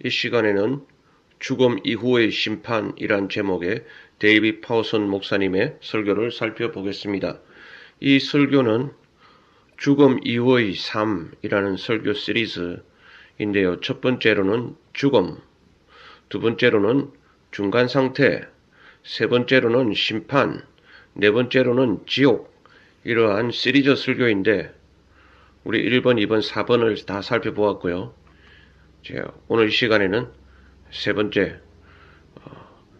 이 시간에는 죽음 이후의 심판이란 제목의 데이빗 파우슨 목사님의 설교를 살펴보겠습니다. 이 설교는 죽음 이후의 삶이라는 설교 시리즈인데요. 첫 번째로는 죽음, 두 번째로는 중간 상태, 세 번째로는 심판, 네 번째로는 지옥, 이러한 시리즈 설교인데 우리 1번, 2번, 4번을 다 살펴보았고요. 오늘 이 시간에는 세 번째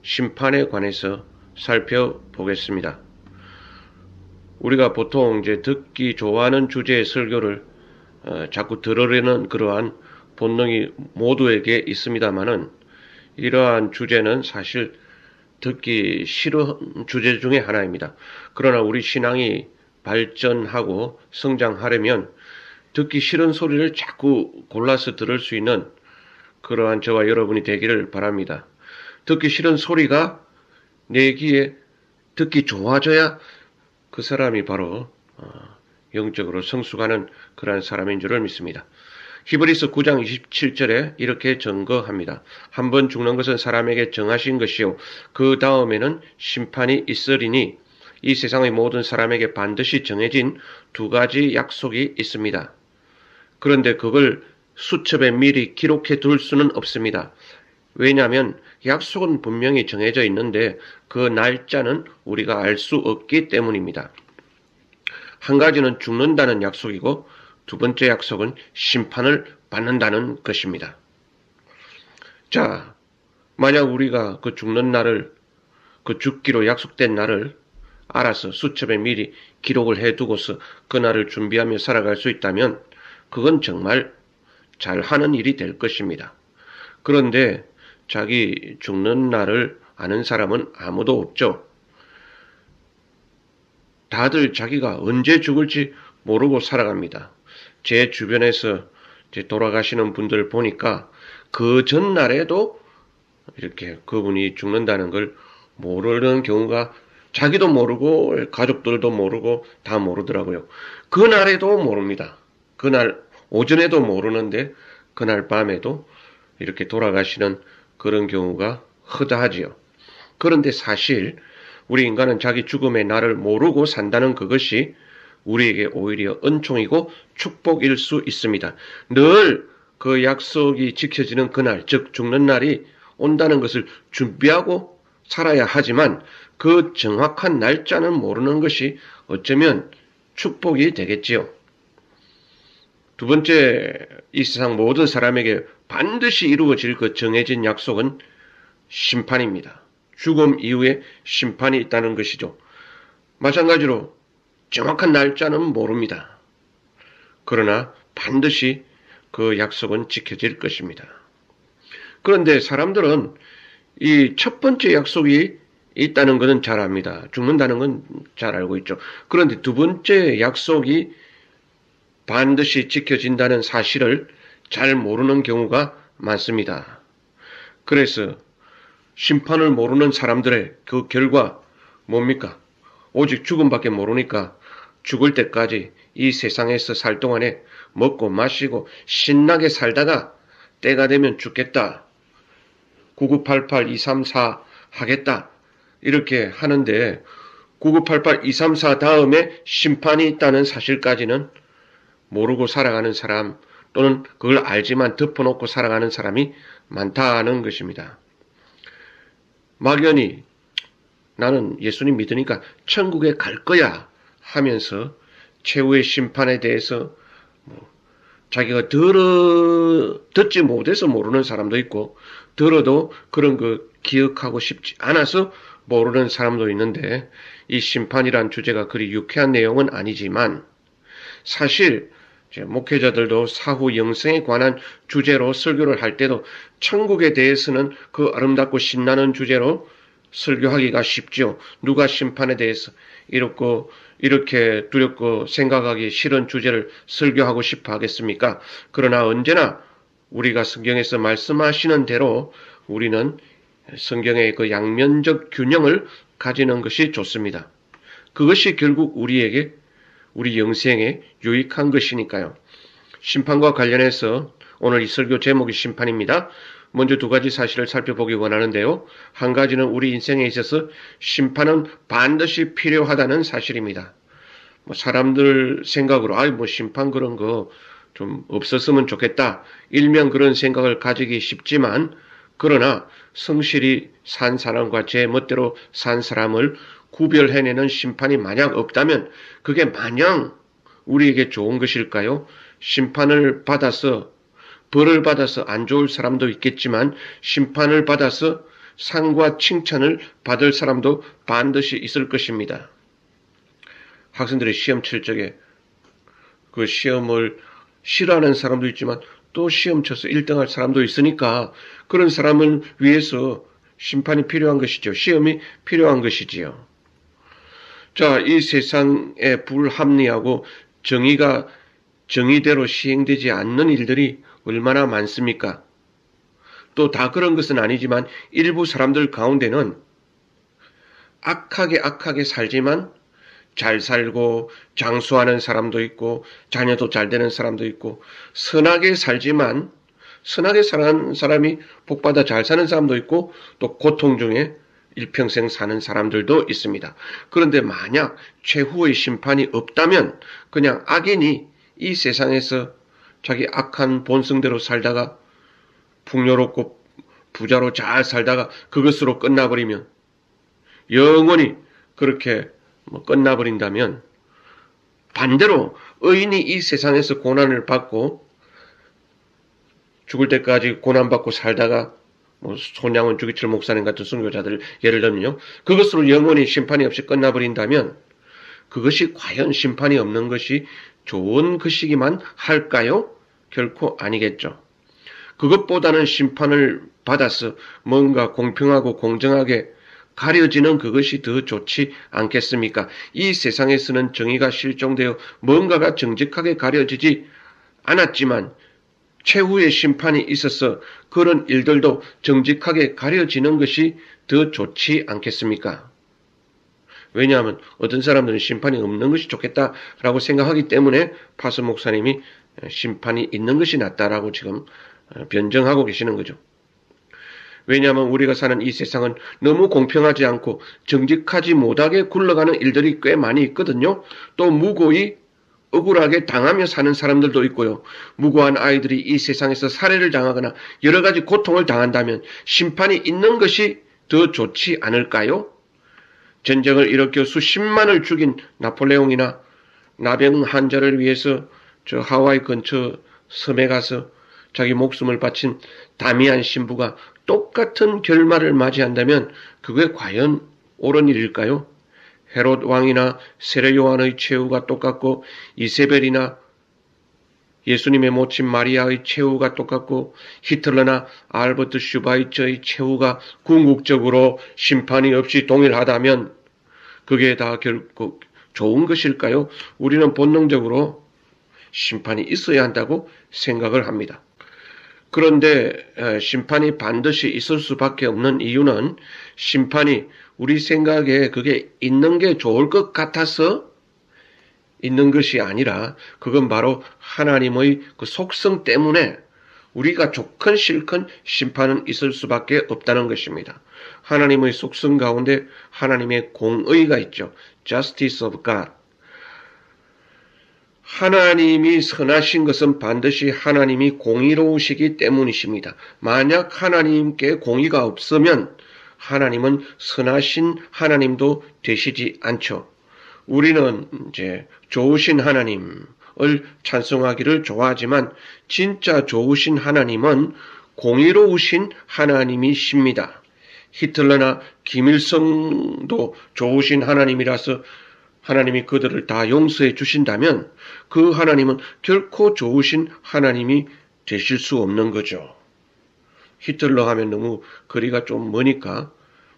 심판에 관해서 살펴보겠습니다. 우리가 보통 듣기 좋아하는 주제의 설교를 자꾸 들으려는 그러한 본능이 모두에게 있습니다만은 이러한 주제는 사실 듣기 싫은 주제 중에 하나입니다. 그러나 우리 신앙이 발전하고 성장하려면 듣기 싫은 소리를 자꾸 골라서 들을 수 있는 그러한 저와 여러분이 되기를 바랍니다. 듣기 싫은 소리가 내 귀에 듣기 좋아져야 그 사람이 바로 영적으로 성숙하는 그러한 사람인 줄을 믿습니다. 히브리서 9장 27절에 이렇게 증거합니다. 한 번 죽는 것은 사람에게 정하신 것이요 그 다음에는 심판이 있으리니 이 세상의 모든 사람에게 반드시 정해진 두 가지 약속이 있습니다. 그런데 그걸 수첩에 미리 기록해 둘 수는 없습니다. 왜냐하면 약속은 분명히 정해져 있는데 그 날짜는 우리가 알 수 없기 때문입니다. 한 가지는 죽는다는 약속이고 두 번째 약속은 심판을 받는다는 것입니다. 자, 만약 우리가 그 죽는 날을, 그 죽기로 약속된 날을 알아서 수첩에 미리 기록을 해두고서 그 날을 준비하며 살아갈 수 있다면 그건 정말 잘하는 일이 될 것입니다. 그런데 자기 죽는 날을 아는 사람은 아무도 없죠. 다들 자기가 언제 죽을지 모르고 살아갑니다. 제 주변에서 돌아가시는 분들 보니까 그 전날에도 이렇게 그분이 죽는다는 걸 모르는 경우가 자기도 모르고 가족들도 모르고 다 모르더라고요. 그날에도 모릅니다. 그날 오전에도 모르는데 그날 밤에도 이렇게 돌아가시는 그런 경우가 허다하지요. 그런데 사실 우리 인간은 자기 죽음의 날을 모르고 산다는 그것이 우리에게 오히려 은총이고 축복일 수 있습니다. 늘 그 약속이 지켜지는 그날, 즉 죽는 날이 온다는 것을 준비하고 살아야 하지만 그 정확한 날짜는 모르는 것이 어쩌면 축복이 되겠지요. 두 번째, 이 세상 모든 사람에게 반드시 이루어질 그 정해진 약속은 심판입니다. 죽음 이후에 심판이 있다는 것이죠. 마찬가지로 정확한 날짜는 모릅니다. 그러나 반드시 그 약속은 지켜질 것입니다. 그런데 사람들은 이 첫 번째 약속이 있다는 것은 잘 압니다. 죽는다는 건 잘 알고 있죠. 그런데 두 번째 약속이 반드시 지켜진다는 사실을 잘 모르는 경우가 많습니다. 그래서 심판을 모르는 사람들의 그 결과 뭡니까? 오직 죽음밖에 모르니까 죽을 때까지 이 세상에서 살 동안에 먹고 마시고 신나게 살다가 때가 되면 죽겠다. 9988-234 하겠다. 이렇게 하는데 9988-234 다음에 심판이 있다는 사실까지는 모르고 살아가는 사람 또는 그걸 알지만 덮어놓고 살아가는 사람이 많다는 것입니다. 막연히 나는 예수님 믿으니까 천국에 갈 거야 하면서 최후의 심판에 대해서 자기가 듣지 못해서 모르는 사람도 있고 들어도 그런 거 기억하고 싶지 않아서 모르는 사람도 있는데 이 심판이란 주제가 그리 유쾌한 내용은 아니지만 사실 목회자들도 사후 영생에 관한 주제로 설교를 할 때도 천국에 대해서는 그 아름답고 신나는 주제로 설교하기가 쉽죠. 누가 심판에 대해서 이렇게 두렵고 생각하기 싫은 주제를 설교하고 싶어 하겠습니까? 그러나 언제나 우리가 성경에서 말씀하시는 대로 우리는 성경의 그 양면적 균형을 가지는 것이 좋습니다. 그것이 결국 우리 영생에 유익한 것이니까요. 심판과 관련해서 오늘 이 설교 제목이 심판입니다. 먼저 두 가지 사실을 살펴보기 원하는데요. 한 가지는 우리 인생에 있어서 심판은 반드시 필요하다는 사실입니다. 사람들 생각으로 심판 그런 거 좀 없었으면 좋겠다. 일명 그런 생각을 가지기 쉽지만 그러나 성실히 산 사람과 제 멋대로 산 사람을 구별해내는 심판이 만약 없다면 그게 마냥 우리에게 좋은 것일까요? 심판을 받아서 벌을 받아서 안 좋을 사람도 있겠지만 심판을 받아서 상과 칭찬을 받을 사람도 반드시 있을 것입니다. 학생들이 시험 칠 적에 그 시험을 싫어하는 사람도 있지만 또 시험 쳐서 1등할 사람도 있으니까 그런 사람을 위해서 심판이 필요한 것이죠. 시험이 필요한 것이지요. 자, 이 세상에 불합리하고 정의가 정의대로 시행되지 않는 일들이 얼마나 많습니까? 또 다 그런 것은 아니지만 일부 사람들 가운데는 악하게 살지만 잘 살고 장수하는 사람도 있고 자녀도 잘 되는 사람도 있고 선하게 살지만 선하게 사는 사람이 복받아 잘 사는 사람도 있고 또 고통 중에 일평생 사는 사람들도 있습니다. 그런데 만약 최후의 심판이 없다면 그냥 악인이 이 세상에서 자기 악한 본성대로 살다가 풍요롭고 부자로 잘 살다가 그것으로 끝나버리면 영원히 그렇게 끝나버린다면 반대로 의인이 이 세상에서 고난을 받고 죽을 때까지 고난받고 살다가 손양원 주기철 목사님 같은 선교자들 예를 들면요. 그것으로 영원히 심판이 없이 끝나버린다면 그것이 과연 심판이 없는 것이 좋은 것이기만 할까요? 결코 아니겠죠. 그것보다는 심판을 받아서 뭔가 공평하고 공정하게 가려지는 그것이 더 좋지 않겠습니까? 이 세상에서는 정의가 실종되어 뭔가가 정직하게 가려지지 않았지만 최후의 심판이 있어서 그런 일들도 정직하게 가려지는 것이 더 좋지 않겠습니까? 왜냐하면 어떤 사람들은 심판이 없는 것이 좋겠다라고 생각하기 때문에 파스 목사님이 심판이 있는 것이 낫다라고 지금 변정하고 계시는 거죠. 왜냐하면 우리가 사는 이 세상은 너무 공평하지 않고 정직하지 못하게 굴러가는 일들이 꽤 많이 있거든요. 또 무고히 억울하게 당하며 사는 사람들도 있고요. 무고한 아이들이 이 세상에서 살해를 당하거나 여러 가지 고통을 당한다면 심판이 있는 것이 더 좋지 않을까요? 전쟁을 일으켜 수십만을 죽인 나폴레옹이나 나병 환자를 위해서 저 하와이 근처 섬에 가서 자기 목숨을 바친 다미안 신부가 똑같은 결말을 맞이한다면 그게 과연 옳은 일일까요? 헤롯 왕이나 세례 요한의 최후가 똑같고 이세벨이나 예수님의 모친 마리아의 최후가 똑같고 히틀러나 알버트 슈바이처의 최후가 궁극적으로 심판이 없이 동일하다면 그게 다 결국 좋은 것일까요? 우리는 본능적으로 심판이 있어야 한다고 생각을 합니다. 그런데 심판이 반드시 있을 수밖에 없는 이유는 심판이 우리 생각에 그게 있는 게 좋을 것 같아서 있는 것이 아니라 그건 바로 하나님의 그 속성 때문에 우리가 좋건 싫건 심판은 있을 수밖에 없다는 것입니다. 하나님의 속성 가운데 하나님의 공의가 있죠. Justice of God. 하나님이 선하신 것은 반드시 하나님이 공의로우시기 때문이십니다. 만약 하나님께 공의가 없으면 하나님은 선하신 하나님도 되시지 않죠. 우리는 이제 좋으신 하나님을 찬송하기를 좋아하지만 진짜 좋으신 하나님은 공의로우신 하나님이십니다. 히틀러나 김일성도 좋으신 하나님이라서 하나님이 그들을 다 용서해 주신다면 그 하나님은 결코 좋으신 하나님이 되실 수 없는 거죠. 히틀러 하면 너무 거리가 좀 머니까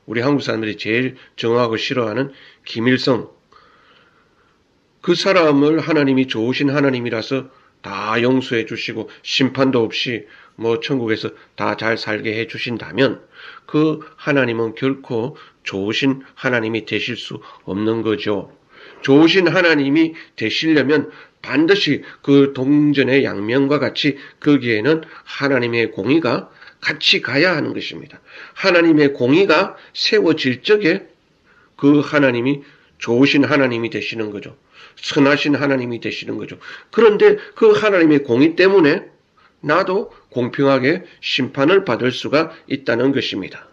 우리 한국 사람들이 제일 정하고 싫어하는 김일성, 그 사람을 하나님이 좋으신 하나님이라서 다 용서해 주시고 심판도 없이 천국에서 다 잘 살게 해 주신다면 그 하나님은 결코 좋으신 하나님이 되실 수 없는 거죠. 좋으신 하나님이 되시려면 반드시 그 동전의 양면과 같이 거기에는 하나님의 공의가 같이 가야 하는 것입니다. 하나님의 공의가 세워질 적에 그 하나님이 좋으신 하나님이 되시는 거죠. 선하신 하나님이 되시는 거죠. 그런데 그 하나님의 공의 때문에 나도 공평하게 심판을 받을 수가 있다는 것입니다.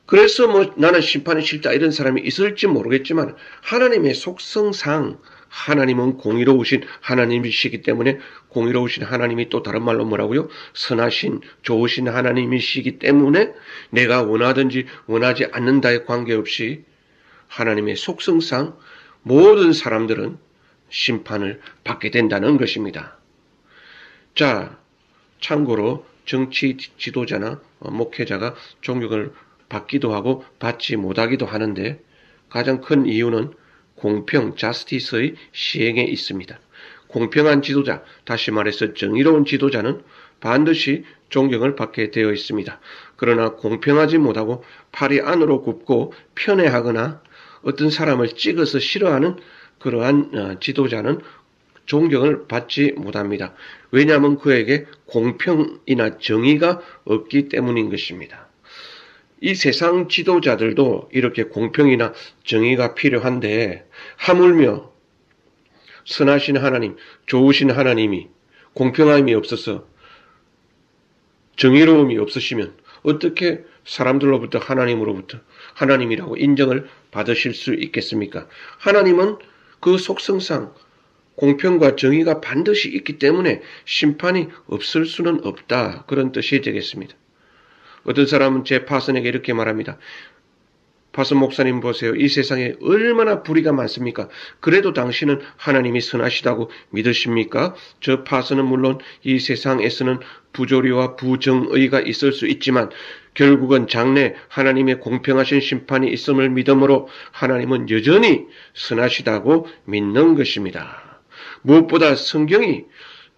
그래서 나는 심판이 싫다 이런 사람이 있을지 모르겠지만 하나님의 속성상 하나님은 공의로우신 하나님이시기 때문에 공의로우신 하나님이 또 다른 말로 뭐라고요? 선하신 좋으신 하나님이시기 때문에 내가 원하든지 원하지 않는다에 관계없이 하나님의 속성상 모든 사람들은 심판을 받게 된다는 것입니다. 자, 참고로 정치 지도자나 목회자가 존경을 받기도 하고 받지 못하기도 하는데 가장 큰 이유는 공평, 자스티스의 시행에 있습니다. 공평한 지도자, 다시 말해서 정의로운 지도자는 반드시 존경을 받게 되어 있습니다. 그러나 공평하지 못하고 팔이 안으로 굽고 편애하거나 어떤 사람을 찍어서 싫어하는 그러한 지도자는 존경을 받지 못합니다. 왜냐하면 그에게 공평이나 정의가 없기 때문인 것입니다. 이 세상 지도자들도 이렇게 공평이나 정의가 필요한데 하물며 선하신 하나님, 좋으신 하나님이 공평함이 없어서 정의로움이 없으시면 어떻게 사람들로부터 하나님으로부터 하나님이라고 인정을 받으실 수 있겠습니까? 하나님은 그 속성상 공평과 정의가 반드시 있기 때문에 심판이 없을 수는 없다. 그런 뜻이 되겠습니다. 어떤 사람은 제 파선에게 이렇게 말합니다. 파선 목사님 보세요. 이 세상에 얼마나 불의가 많습니까? 그래도 당신은 하나님이 선하시다고 믿으십니까? 저 파선은 물론 이 세상에서는 부조리와 부정의가 있을 수 있지만 결국은 장래 하나님의 공평하신 심판이 있음을 믿음으로 하나님은 여전히 선하시다고 믿는 것입니다. 무엇보다 성경이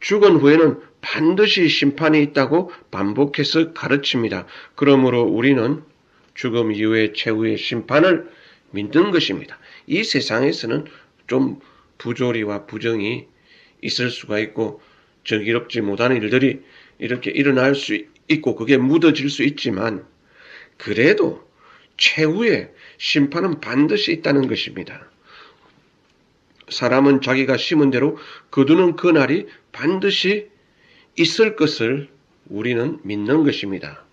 죽은 후에는 반드시 심판이 있다고 반복해서 가르칩니다. 그러므로 우리는 죽음 이후의 최후의 심판을 믿는 것입니다. 이 세상에서는 좀 부조리와 부정이 있을 수가 있고 정의롭지 못한 일들이 이렇게 일어날 수 있고 그게 묻어질 수 있지만 그래도 최후의 심판은 반드시 있다는 것입니다. 사람은 자기가 심은 대로 거두는 그날이 반드시 있을 것을 우리는 믿는 것입니다.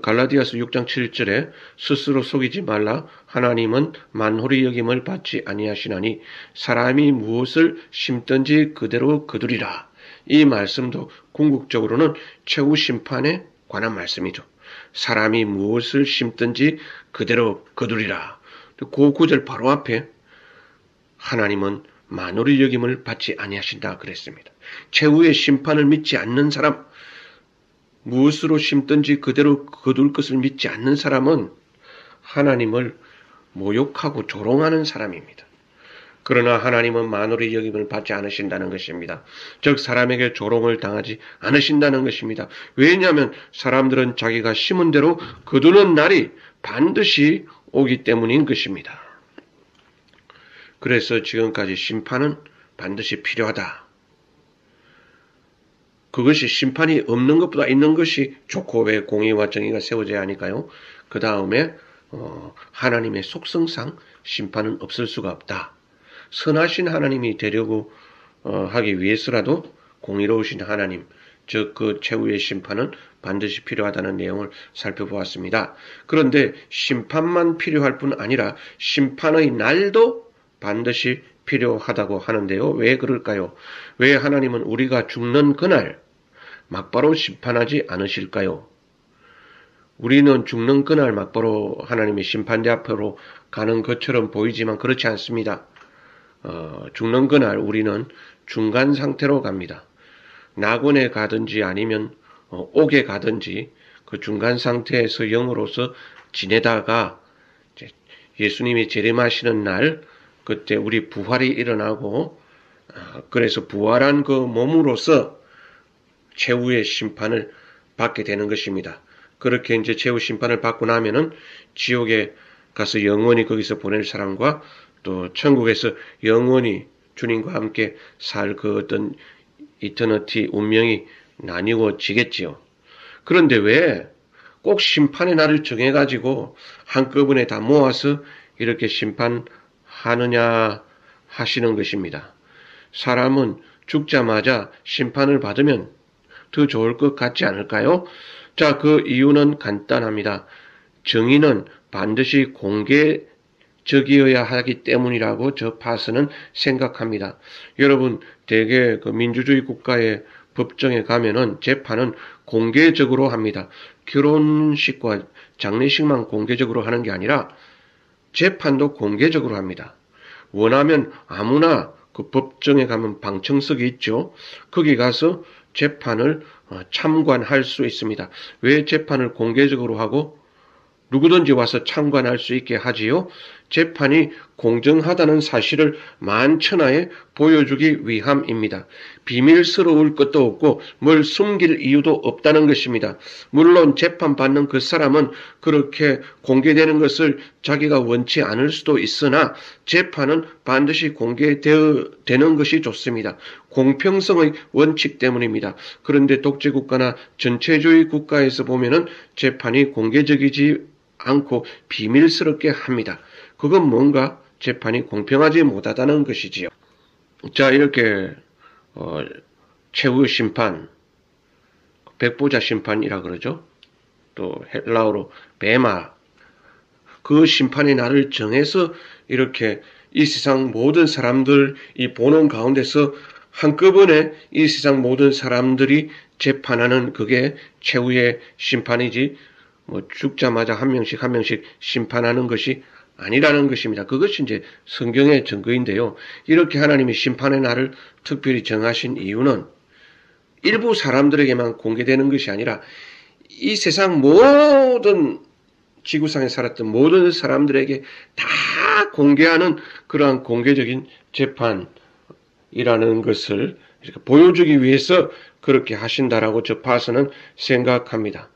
갈라디아서 6장 7절에 스스로 속이지 말라 하나님은 만홀히 여김을 받지 아니하시나니 사람이 무엇을 심든지 그대로 거두리라. 이 말씀도 궁극적으로는 최후 심판에 관한 말씀이죠. 사람이 무엇을 심든지 그대로 거두리라. 그 구절 바로 앞에 하나님은 만홀히 여김을 받지 아니하신다 그랬습니다. 최후의 심판을 믿지 않는 사람, 무엇으로 심든지 그대로 거둘 것을 믿지 않는 사람은 하나님을 모욕하고 조롱하는 사람입니다. 그러나 하나님은 만홀히 여김을 받지 않으신다는 것입니다. 즉 사람에게 조롱을 당하지 않으신다는 것입니다. 왜냐하면 사람들은 자기가 심은 대로 거두는 날이 반드시 오기 때문인 것입니다. 그래서 지금까지 심판은 반드시 필요하다. 그것이 심판이 없는 것보다 있는 것이 좋고 왜 공의와 정의가 세워져야 하니까요. 그 다음에 하나님의 속성상 심판은 없을 수가 없다. 선하신 하나님이 되려고 하기 위해서라도 공의로우신 하나님, 즉 그 최후의 심판은 반드시 필요하다는 내용을 살펴보았습니다. 그런데 심판만 필요할 뿐 아니라 심판의 날도 반드시 필요하다고 하는데요. 왜 그럴까요? 왜 하나님은 우리가 죽는 그날 막바로 심판하지 않으실까요? 우리는 죽는 그날 막바로 하나님의 심판대 앞으로 가는 것처럼 보이지만 그렇지 않습니다. 죽는 그날 우리는 중간 상태로 갑니다. 낙원에 가든지 아니면 옥에 가든지 그 중간 상태에서 영으로서 지내다가 예수님이 재림하시는 날 그때 우리 부활이 일어나고 그래서 부활한 그 몸으로서 최후의 심판을 받게 되는 것입니다. 그렇게 이제 최후 심판을 받고 나면은 지옥에 가서 영원히 거기서 보낼 사람과 또 천국에서 영원히 주님과 함께 살 그 어떤 이터너티 운명이 나뉘어지겠지요. 그런데 왜 꼭 심판의 날을 정해가지고 한꺼번에 다 모아서 이렇게 심판하느냐 하시는 것입니다. 사람은 죽자마자 심판을 받으면 더 좋을 것 같지 않을까요? 자, 그 이유는 간단합니다. 정의는 반드시 공개적이어야 하기 때문이라고 저 파서는 생각합니다. 여러분, 대개 그 민주주의 국가의 법정에 가면은 재판은 공개적으로 합니다. 결혼식과 장례식만 공개적으로 하는 게 아니라 재판도 공개적으로 합니다. 원하면 아무나 그 법정에 가면 방청석이 있죠. 거기 가서 재판을 참관할 수 있습니다. 왜 재판을 공개적으로 하고 누구든지 와서 참관할 수 있게 하지요? 재판이 공정하다는 사실을 만천하에 보여주기 위함입니다. 비밀스러울 것도 없고 뭘 숨길 이유도 없다는 것입니다. 물론 재판받는 그 사람은 그렇게 공개되는 것을 자기가 원치 않을 수도 있으나 재판은 반드시 공개되는 것이 좋습니다. 공평성의 원칙 때문입니다. 그런데 독재국가나 전체주의 국가에서 보면은 재판이 공개적이지 않고 비밀스럽게 합니다. 그건 뭔가 재판이 공평하지 못하다는 것이지요. 자, 이렇게 최후 심판, 백보자 심판이라 그러죠. 또 헬라어로 베마, 그 심판의 날을 정해서 이렇게 이 세상 모든 사람들이 보는 가운데서 한꺼번에 이 세상 모든 사람들이 재판하는 그게 최후의 심판이지 죽자마자 한 명씩 심판하는 것이 아니라는 것입니다. 그것이 이제 성경의 증거인데요. 이렇게 하나님이 심판의 날을 특별히 정하신 이유는 일부 사람들에게만 공개되는 것이 아니라 이 세상 모든 지구상에 살았던 모든 사람들에게 다 공개하는 그러한 공개적인 재판이라는 것을 보여주기 위해서 그렇게 하신다라고 저 파서는 생각합니다.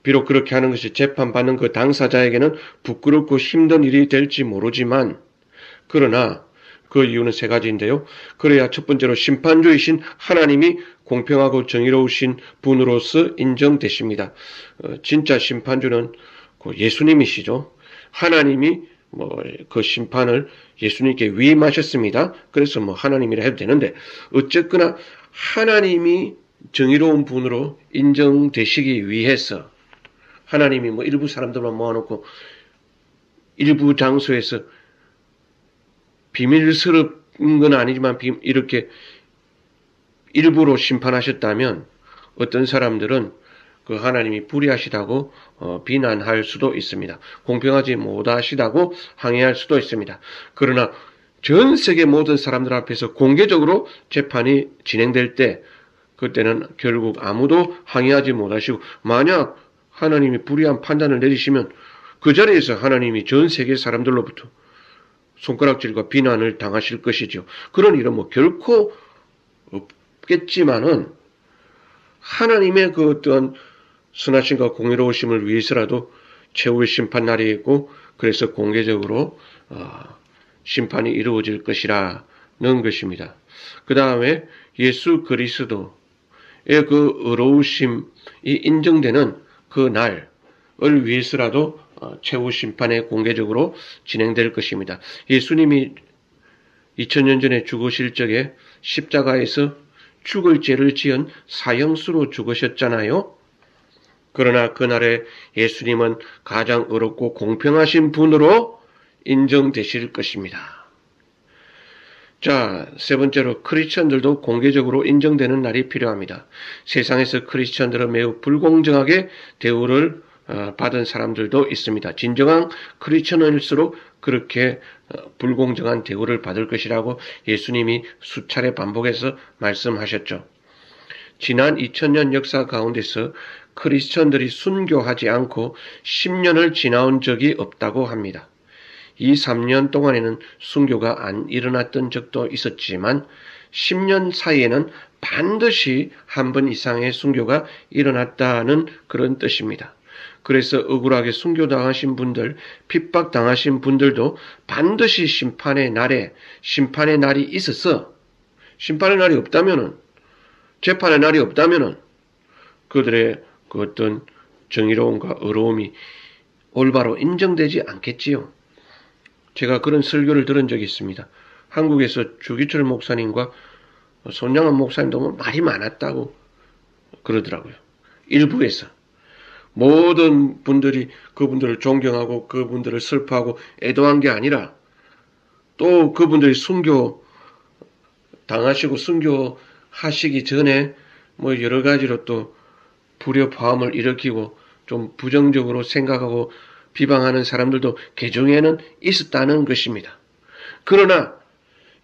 비록 그렇게 하는 것이 재판받는 그 당사자에게는 부끄럽고 힘든 일이 될지 모르지만 그러나 그 이유는 세 가지인데요. 그래야 첫 번째로 심판주이신 하나님이 공평하고 정의로우신 분으로서 인정되십니다. 진짜 심판주는 예수님이시죠. 하나님이 그 심판을 예수님께 위임하셨습니다. 그래서 하나님이라 해도 되는데 어쨌거나 하나님이 정의로운 분으로 인정되시기 위해서 하나님이 일부 사람들만 모아놓고 일부 장소에서 비밀스러운 건 아니지만 이렇게 일부로 심판하셨다면 어떤 사람들은 그 하나님이 불의하시다고 비난할 수도 있습니다. 공평하지 못하시다고 항의할 수도 있습니다. 그러나 전 세계 모든 사람들 앞에서 공개적으로 재판이 진행될 때 그때는 결국 아무도 항의하지 못하시고 만약 하나님이 불의한 판단을 내리시면 그 자리에서 하나님이 전 세계 사람들로부터 손가락질과 비난을 당하실 것이죠. 그런 일은 결코 없겠지만은 하나님의 그 어떤 선하심과 공의로우심을 위해서라도 최후의 심판 날이 있고 그래서 공개적으로 심판이 이루어질 것이라는 것입니다. 그 다음에 예수 그리스도의 그 의로우심이 인정되는 그 날을 위해서라도 최후 심판에 공개적으로 진행될 것입니다. 예수님이 2000년 전에 죽으실 적에 십자가에서 죽을 죄를 지은 사형수로 죽으셨잖아요. 그러나 그날에 예수님은 가장 의롭고 공평하신 분으로 인정되실 것입니다. 자, 세 번째로 크리스천들도 공개적으로 인정되는 날이 필요합니다. 세상에서 크리스천들은 매우 불공정하게 대우를 받은 사람들도 있습니다. 진정한 크리스천일수록 그렇게 불공정한 대우를 받을 것이라고 예수님이 수차례 반복해서 말씀하셨죠. 지난 2000년 역사 가운데서 크리스천들이 순교하지 않고 10년을 지나온 적이 없다고 합니다. 이 3년 동안에는 순교가 안 일어났던 적도 있었지만 10년 사이에는 반드시 한 번 이상의 순교가 일어났다는 그런 뜻입니다. 그래서 억울하게 순교당하신 분들, 핍박당하신 분들도 반드시 심판의 날이 있어서 심판의 날이 없다면은 재판의 날이 없다면은 그들의 그 어떤 정의로움과 의로움이 올바로 인정되지 않겠지요. 제가 그런 설교를 들은 적이 있습니다. 한국에서 주기철 목사님과 손양원 목사님도 뭐 말이 많았다고 그러더라고요. 일부에서. 모든 분들이 그분들을 존경하고 그분들을 슬퍼하고 애도한 게 아니라 또 그분들이 순교 당하시고 순교하시기 전에 뭐 여러 가지로 또 불협화음을 일으키고 좀 부정적으로 생각하고 비방하는 사람들도 개중에는 있었다는 것입니다. 그러나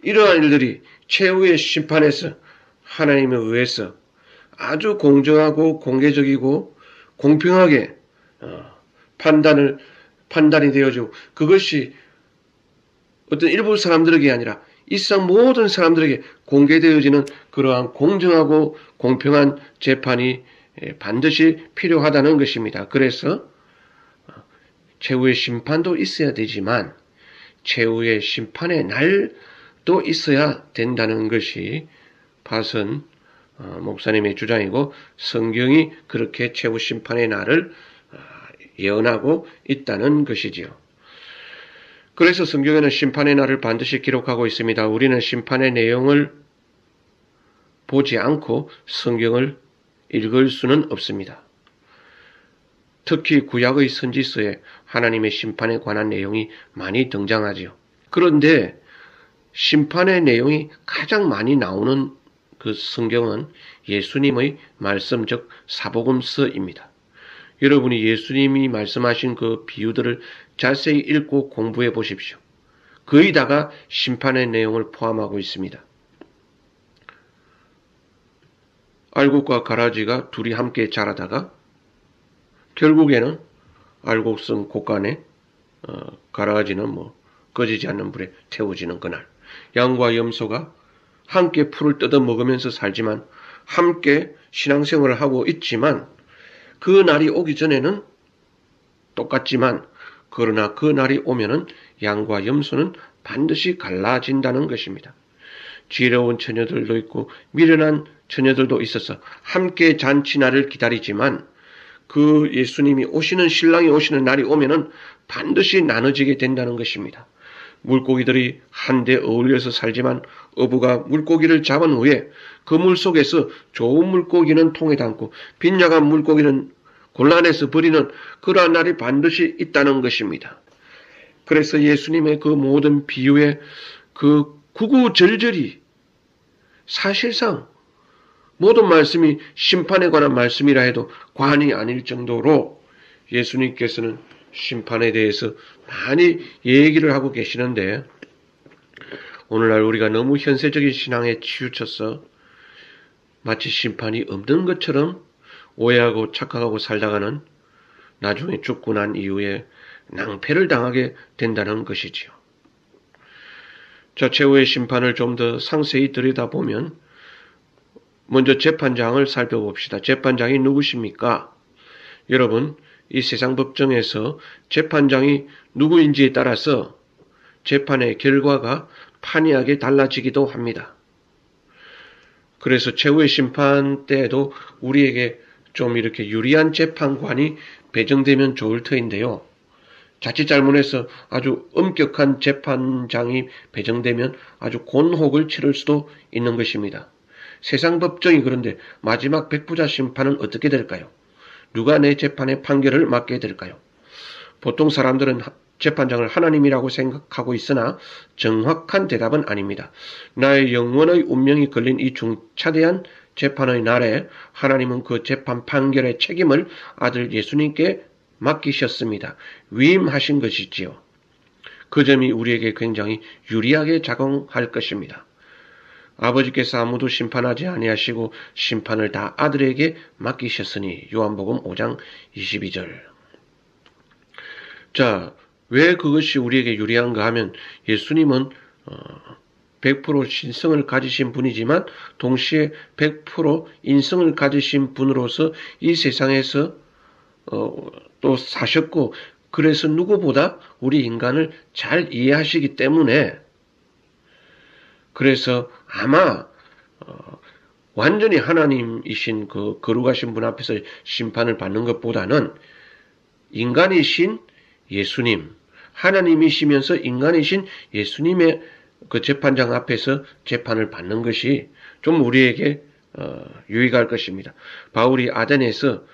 이러한 일들이 최후의 심판에서 하나님에 의해서 아주 공정하고 공개적이고 공평하게 판단이 되어지고 그것이 어떤 일부 사람들에게 아니라 이 세상 모든 사람들에게 공개되어지는 그러한 공정하고 공평한 재판이 반드시 필요하다는 것입니다. 그래서 최후의 심판도 있어야 되지만 최후의 심판의 날도 있어야 된다는 것이 파선 목사님의 주장이고 성경이 그렇게 최후 심판의 날을 예언하고 있다는 것이지요. 그래서 성경에는 심판의 날을 반드시 기록하고 있습니다. 우리는 심판의 내용을 보지 않고 성경을 읽을 수는 없습니다. 특히 구약의 선지서에 하나님의 심판에 관한 내용이 많이 등장하지요. 그런데 심판의 내용이 가장 많이 나오는 그 성경은 예수님의 말씀, 즉 사복음서입니다. 여러분이 예수님이 말씀하신 그 비유들을 자세히 읽고 공부해 보십시오. 거의 다가 심판의 내용을 포함하고 있습니다. 알곡과 가라지가 둘이 함께 자라다가 결국에는 알곡성 곳간에 가라지는 꺼지지 않는 불에 태워지는 그날, 양과 염소가 함께 풀을 뜯어 먹으면서 살지만 함께 신앙생활을 하고 있지만 그 날이 오기 전에는 똑같지만 그러나 그 날이 오면은 양과 염소는 반드시 갈라진다는 것입니다. 지혜로운 처녀들도 있고 미련한 처녀들도 있어서 함께 잔치날을 기다리지만 그 예수님이 오시는 신랑이 오시는 날이 오면은 반드시 나눠지게 된다는 것입니다. 물고기들이 한데 어울려서 살지만 어부가 물고기를 잡은 후에 그 물 속에서 좋은 물고기는 통에 담고 빈약한 물고기는 곤란해서 버리는 그러한 날이 반드시 있다는 것입니다. 그래서 예수님의 그 모든 비유의 그 구구절절이 사실상 모든 말씀이 심판에 관한 말씀이라 해도 과언이 아닐 정도로 예수님께서는 심판에 대해서 많이 얘기를 하고 계시는데 오늘날 우리가 너무 현세적인 신앙에 치우쳐서 마치 심판이 없는 것처럼 오해하고 착각하고 살다가는 나중에 죽고 난 이후에 낭패를 당하게 된다는 것이지요. 자, 최후의 심판을 좀 더 상세히 들여다보면 먼저 재판장을 살펴봅시다. 재판장이 누구십니까? 여러분, 이 세상 법정에서 재판장이 누구인지에 따라서 재판의 결과가 판이하게 달라지기도 합니다. 그래서 최후의 심판 때에도 우리에게 좀 이렇게 유리한 재판관이 배정되면 좋을 터인데요. 자칫 잘못해서 아주 엄격한 재판장이 배정되면 아주 곤혹을 치를 수도 있는 것입니다. 세상 법정이 그런데 마지막 백부자 심판은 어떻게 될까요? 누가 내 재판의 판결을 맡게 될까요? 보통 사람들은 재판장을 하나님이라고 생각하고 있으나 정확한 대답은 아닙니다. 나의 영원의 운명이 걸린 이 중차대한 재판의 날에 하나님은 그 재판 판결의 책임을 아들 예수님께 맡기셨습니다. 위임하신 것이지요. 그 점이 우리에게 굉장히 유리하게 작용할 것입니다. 아버지께서 아무도 심판하지 아니하시고 심판을 다 아들에게 맡기셨으니 요한복음 5장 22절. 자, 왜 그것이 우리에게 유리한가 하면 예수님은 100% 신성을 가지신 분이지만 동시에 100% 인성을 가지신 분으로서 이 세상에서 또 사셨고 그래서 누구보다 우리 인간을 잘 이해하시기 때문에 그래서 아마 완전히 하나님이신 그 거룩하신 분 앞에서 심판을 받는 것보다는 인간이신 예수님, 하나님이시면서 인간이신 예수님의 그 재판장 앞에서 재판을 받는 것이 좀 우리에게 유익할 것입니다. 바울이 아덴에서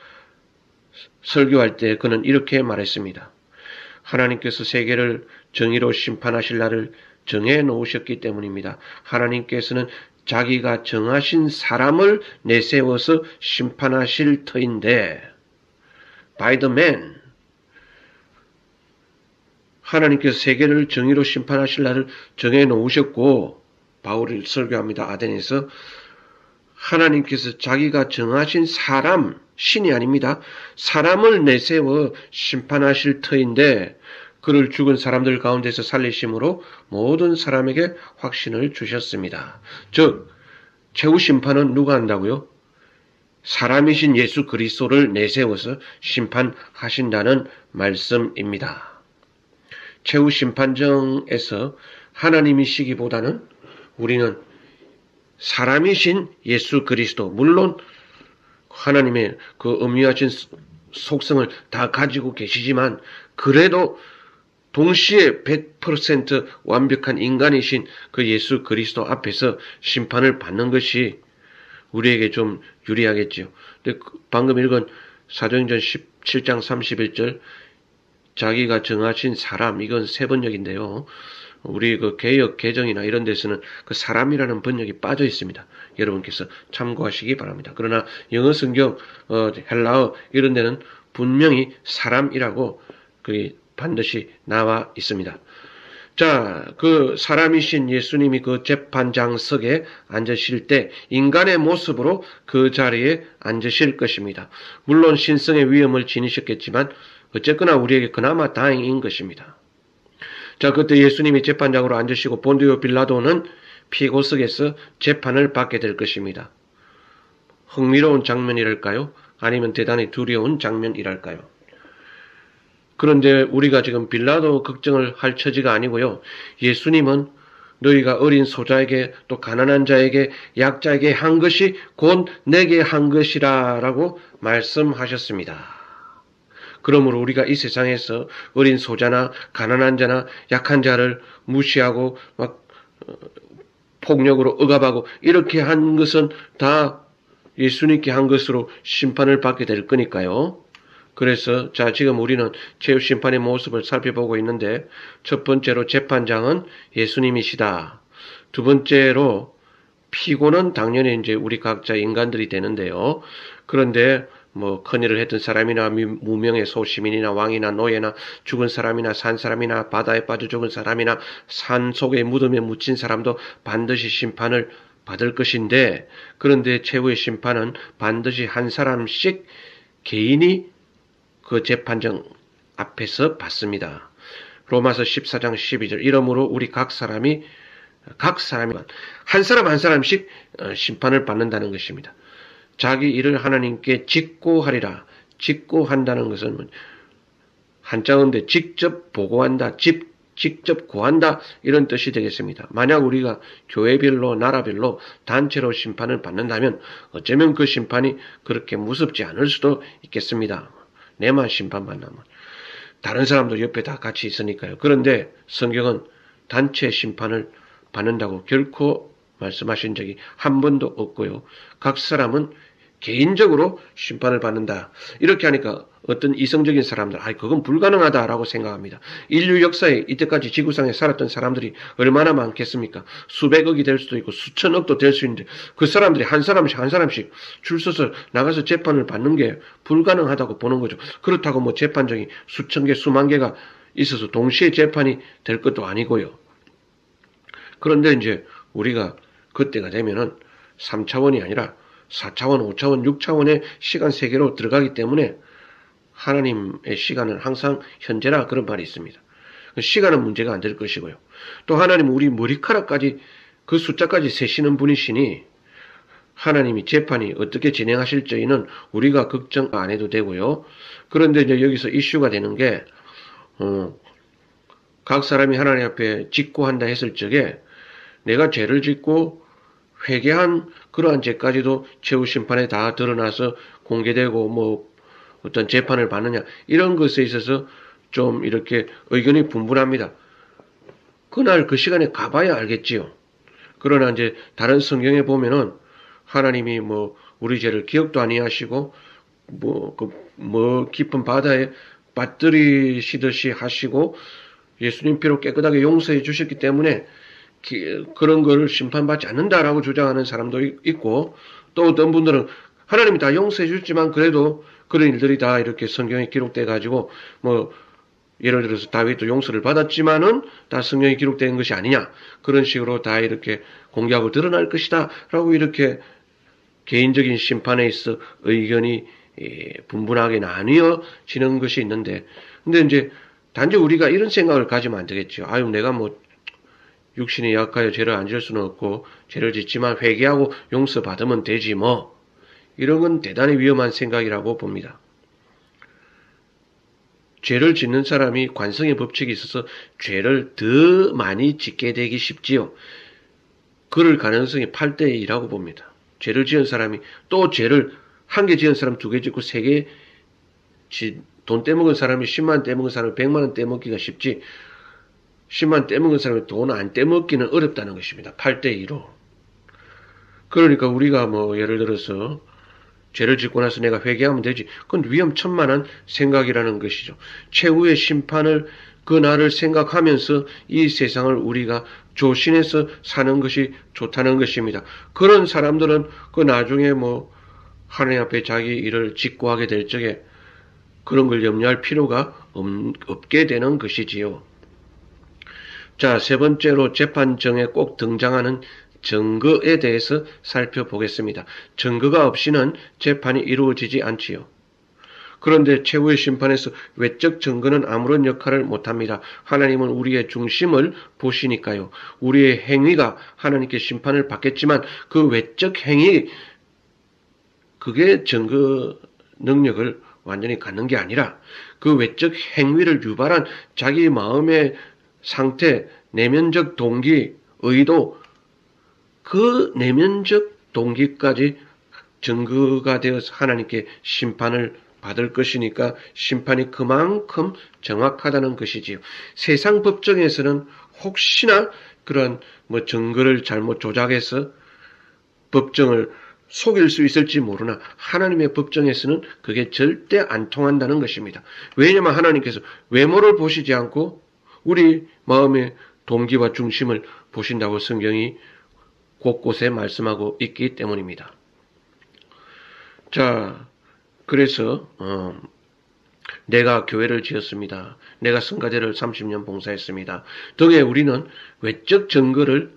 설교할 때 그는 이렇게 말했습니다. 하나님께서 세계를 정의로 심판하실 날을 정해 놓으셨기 때문입니다. 하나님께서는 자기가 정하신 사람을 내세워서 심판하실 터인데, by the man, 하나님께서 세계를 정의로 심판하실 날을 정해 놓으셨고, 바울이 설교합니다. 아덴에서 하나님께서 자기가 정하신 사람, 신이 아닙니다. 사람을 내세워 심판하실 터인데 그를 죽은 사람들 가운데서 살리심으로 모든 사람에게 확신을 주셨습니다. 즉, 최후 심판은 누가 한다고요? 사람이신 예수 그리스도를 내세워서 심판하신다는 말씀입니다. 최후 심판정에서 하나님이시기보다는 우리는 사람이신 예수 그리스도, 물론 하나님의 그 엄유하신 속성을 다 가지고 계시지만 그래도 동시에 100% 완벽한 인간이신 그 예수 그리스도 앞에서 심판을 받는 것이 우리에게 좀 유리하겠지요. 근데 방금 읽은 사도행전 17장 31절 자기가 정하신 사람, 이건 세 번역인데요. 우리 그 개역 개정이나 이런 데서는 그 사람이라는 번역이 빠져 있습니다. 여러분께서 참고하시기 바랍니다. 그러나 영어 성경, 헬라어 이런 데는 분명히 사람이라고 그 반드시 나와 있습니다. 자, 그 사람이신 예수님이 그 재판장석에 앉으실 때 인간의 모습으로 그 자리에 앉으실 것입니다. 물론 신성의 위엄을 지니셨겠지만 어쨌거나 우리에게 그나마 다행인 것입니다. 자, 그때 예수님이 재판장으로 앉으시고 본디오 빌라도는 피고석에서 재판을 받게 될 것입니다. 흥미로운 장면이랄까요? 아니면 대단히 두려운 장면이랄까요? 그런데 우리가 지금 빌라도 걱정을 할 처지가 아니고요. 예수님은 너희가 어린 소자에게 또 가난한 자에게 약자에게 한 것이 곧 내게 한 것이라 라고 말씀하셨습니다. 그러므로 우리가 이 세상에서 어린 소자나 가난한 자나 약한 자를 무시하고 막 폭력으로 억압하고 이렇게 한 것은 다 예수님께 한 것으로 심판을 받게 될 거니까요. 그래서 자, 지금 우리는 최후 심판의 모습을 살펴보고 있는데 첫 번째로 재판장은 예수님이시다. 두 번째로 피고는 당연히 이제 우리 각자 인간들이 되는데요. 그런데 뭐 큰일을 했던 사람이나 무명의 소시민이나 왕이나 노예나 죽은 사람이나 산 사람이나 바다에 빠져 죽은 사람이나 산 속의 무덤에 묻힌 사람도 반드시 심판을 받을 것인데, 그런데 최후의 심판은 반드시 한 사람씩 개인이 그 재판정 앞에서 받습니다. 로마서 14장 12절 이러므로 우리 각 사람이 한 사람 한 사람씩 심판을 받는다는 것입니다. 자기 일을 하나님께 직고하리라. 직고한다는 것은 한자어인데 직접 보고한다, 직접 고한다 이런 뜻이 되겠습니다. 만약 우리가 교회별로 나라별로 단체로 심판을 받는다면 어쩌면 그 심판이 그렇게 무섭지 않을 수도 있겠습니다. 내만 심판받나면 다른 사람도 옆에 다 같이 있으니까요. 그런데 성경은 단체 심판을 받는다고 결코 말씀하신 적이 한 번도 없고요. 각 사람은 개인적으로 심판을 받는다. 이렇게 하니까 어떤 이성적인 사람들, 그건 불가능하다라고 생각합니다. 인류 역사에 이때까지 지구상에 살았던 사람들이 얼마나 많겠습니까? 수백억이 될 수도 있고 수천억도 될 수 있는데 그 사람들이 한 사람씩 줄 서서 나가서 재판을 받는 게 불가능하다고 보는 거죠. 그렇다고 뭐 재판정이 수천 개, 수만 개가 있어서 동시에 재판이 될 것도 아니고요. 그런데 이제 우리가 그때가 되면은 3차원이 아니라 4차원, 5차원, 6차원의 시간 세계로 들어가기 때문에 하나님의 시간은 항상 현재라 그런 말이 있습니다. 시간은 문제가 안 될 것이고요. 또 하나님은 우리 머리카락까지 그 숫자까지 세시는 분이시니 하나님이 재판이 어떻게 진행하실지는 우리가 걱정 안 해도 되고요. 그런데 이제 여기서 이슈가 되는 게 각 사람이 하나님 앞에 직고한다 했을 적에 내가 죄를 짓고 회개한 그러한 죄까지도 최후 심판에 다 드러나서 공개되고 뭐 어떤 재판을 받느냐 이런 것에 있어서 좀 이렇게 의견이 분분합니다. 그날 그 시간에 가봐야 알겠지요. 그러나 이제 다른 성경에 보면은 하나님이 뭐 우리 죄를 기억도 아니하시고 뭐 깊은 바다에 빠뜨리시듯이 하시고 예수님 피로 깨끗하게 용서해 주셨기 때문에 그런 거를 심판받지 않는다라고 주장하는 사람도 있고, 또 어떤 분들은 하나님이 다 용서해 주셨지만 그래도 그런 일들이 다 이렇게 성경에 기록돼 가지고 뭐 예를 들어서 다윗도 용서를 받았지만은 다 성경에 기록된 것이 아니냐, 그런 식으로 다 이렇게 공개하고 드러날 것이다 라고 이렇게 개인적인 심판에 있어 의견이 분분하게 나뉘어지는 것이 있는데, 근데 이제 단지 우리가 이런 생각을 가지면 안 되겠죠. 아유, 내가 뭐 육신이 약하여 죄를 안 지을 수는 없고 죄를 짓지만 회개하고 용서받으면 되지 뭐, 이런 건 대단히 위험한 생각이라고 봅니다. 죄를 짓는 사람이 관성의 법칙이 있어서 죄를 더 많이 짓게 되기 쉽지요. 그럴 가능성이 8대 2라고 봅니다. 죄를 지은 사람이 또 죄를 한 개 지은 사람 2개 짓고 3개 돈 떼먹은 사람이 10만 떼먹은 사람이 100만 원 떼먹기가 쉽지, 10만 떼먹은 사람이 돈 안 떼먹기는 어렵다는 것입니다. 8대 2로. 그러니까 우리가 뭐 예를 들어서 죄를 짓고 나서 내가 회개하면 되지, 그건 위험천만한 생각이라는 것이죠. 최후의 심판을 그날을 생각하면서 이 세상을 우리가 조신해서 사는 것이 좋다는 것입니다. 그런 사람들은 그 나중에 뭐 하나님 앞에 자기 일을 직고하게 될 적에 그런 걸 염려할 필요가 없게 되는 것이지요. 자, 세 번째로 재판정에 꼭 등장하는 증거에 대해서 살펴보겠습니다. 증거가 없이는 재판이 이루어지지 않지요. 그런데 최후의 심판에서 외적 증거는 아무런 역할을 못합니다. 하나님은 우리의 중심을 보시니까요. 우리의 행위가 하나님께 심판을 받겠지만 그 외적 행위, 그게 증거 능력을 완전히 갖는 게 아니라 그 외적 행위를 유발한 자기 마음의 상태, 내면적 동기, 의도, 그 내면적 동기까지 증거가 되어서 하나님께 심판을 받을 것이니까 심판이 그만큼 정확하다는 것이지요. 세상 법정에서는 혹시나 그런 뭐 증거를 잘못 조작해서 법정을 속일 수 있을지 모르나 하나님의 법정에서는 그게 절대 안 통한다는 것입니다. 왜냐하면 하나님께서 외모를 보시지 않고 우리 마음의 동기와 중심을 보신다고 성경이 곳곳에 말씀하고 있기 때문입니다. 자, 그래서 내가 교회를 지었습니다. 내가 성가대를 30년 봉사했습니다. 등에 우리는 외적 증거를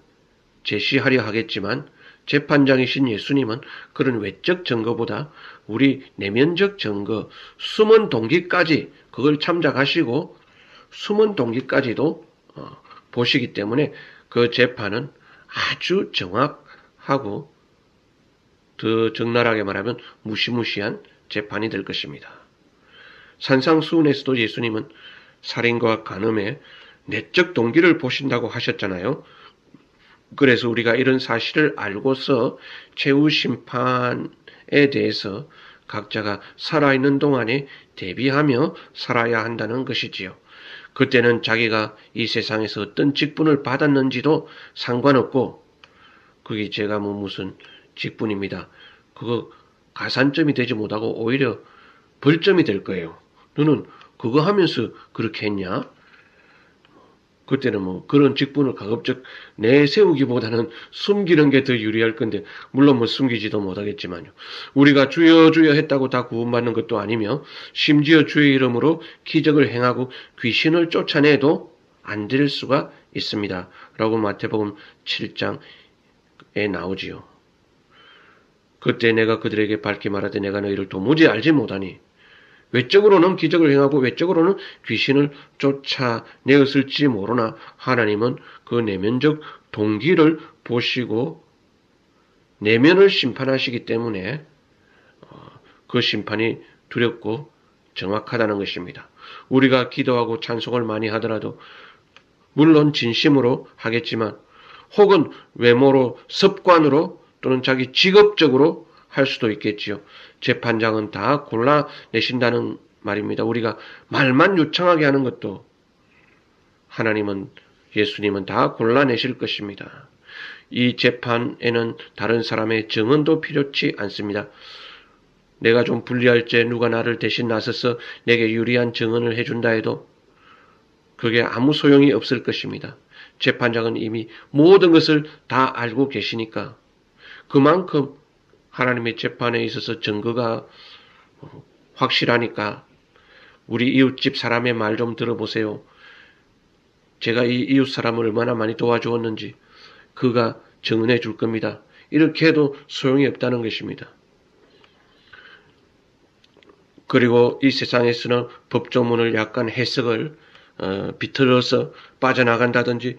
제시하려 하겠지만 재판장이신 예수님은 그런 외적 증거보다 우리 내면적 증거, 숨은 동기까지 그걸 참작하시고 숨은 동기까지도 보시기 때문에 그 재판은 아주 정확하고 더 적나라하게 말하면 무시무시한 재판이 될 것입니다. 산상수훈에서도 예수님은 살인과 간음의 내적 동기를 보신다고 하셨잖아요. 그래서 우리가 이런 사실을 알고서 최후 심판에 대해서 각자가 살아있는 동안에 대비하며 살아야 한다는 것이지요. 그때는 자기가 이 세상에서 어떤 직분을 받았는지도 상관없고, 그게 제가 뭐 무슨 직분입니다. 그거 가산점이 되지 못하고 오히려 벌점이 될 거예요. 너는 그거 하면서 그렇게 했냐? 그때는 뭐 그런 직분을 가급적 내세우기보다는 숨기는 게 더 유리할 건데, 물론 뭐 숨기지도 못하겠지만요. 우리가 주여 주여 했다고 다 구원받는 것도 아니며 심지어 주의 이름으로 기적을 행하고 귀신을 쫓아내도 안 될 수가 있습니다. 라고 마태복음 7장에 나오지요. 그때 내가 그들에게 밝히 말하되 내가 너희를 도무지 알지 못하니, 외적으로는 기적을 행하고 외적으로는 귀신을 쫓아내었을지 모르나 하나님은 그 내면적 동기를 보시고 내면을 심판하시기 때문에 그 심판이 두렵고 정확하다는 것입니다. 우리가 기도하고 찬송을 많이 하더라도 물론 진심으로 하겠지만 혹은 외모로, 습관으로 또는 자기 직업적으로 할 수도 있겠지요. 재판장은 다 골라내신다는 말입니다. 우리가 말만 유창하게 하는 것도 하나님은, 예수님은 다 골라내실 것입니다. 이 재판에는 다른 사람의 증언도 필요치 않습니다. 내가 좀 불리할 때 누가 나를 대신 나서서 내게 유리한 증언을 해준다 해도 그게 아무 소용이 없을 것입니다. 재판장은 이미 모든 것을 다 알고 계시니까 그만큼 하나님의 재판에 있어서 증거가 확실하니까 우리 이웃집 사람의 말 좀 들어보세요. 제가 이 이웃 사람을 얼마나 많이 도와주었는지 그가 증언해 줄 겁니다. 이렇게 해도 소용이 없다는 것입니다. 그리고 이 세상에서는 법조문을 약간 해석을 비틀어서 빠져나간다든지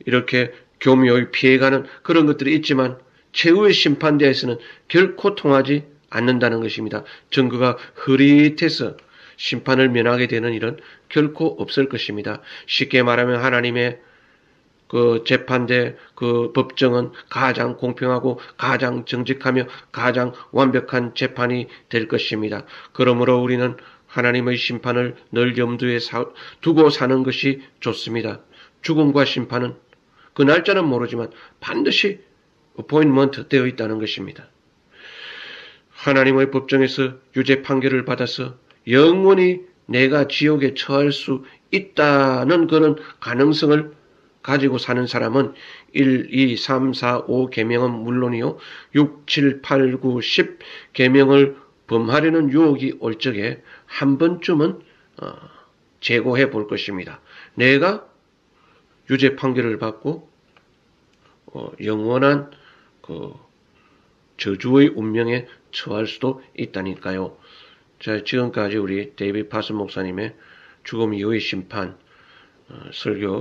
이렇게 교묘히 피해가는 그런 것들이 있지만 최후의 심판대에서는 결코 통하지 않는다는 것입니다. 증거가 흐릿해서 심판을 면하게 되는 일은 결코 없을 것입니다. 쉽게 말하면 하나님의 그 재판대, 그 법정은 가장 공평하고 가장 정직하며 가장 완벽한 재판이 될 것입니다. 그러므로 우리는 하나님의 심판을 늘 염두에 두고 사는 것이 좋습니다. 죽음과 심판은 그 날짜는 모르지만 반드시 어포인먼트 되어 있다는 것입니다. 하나님의 법정에서 유죄 판결을 받아서 영원히 내가 지옥에 처할 수 있다는 그런 가능성을 가지고 사는 사람은 1, 2, 3, 4, 5 계명은 물론이요 6, 7, 8, 9, 10 계명을 범하려는 유혹이 올 적에 한 번쯤은 재고해 볼 것입니다. 내가 유죄 판결을 받고 영원한 그 저주의 운명에 처할 수도 있다니까요. 자, 지금까지 우리 데이비드 파슨 목사님의 죽음 이후의 심판 설교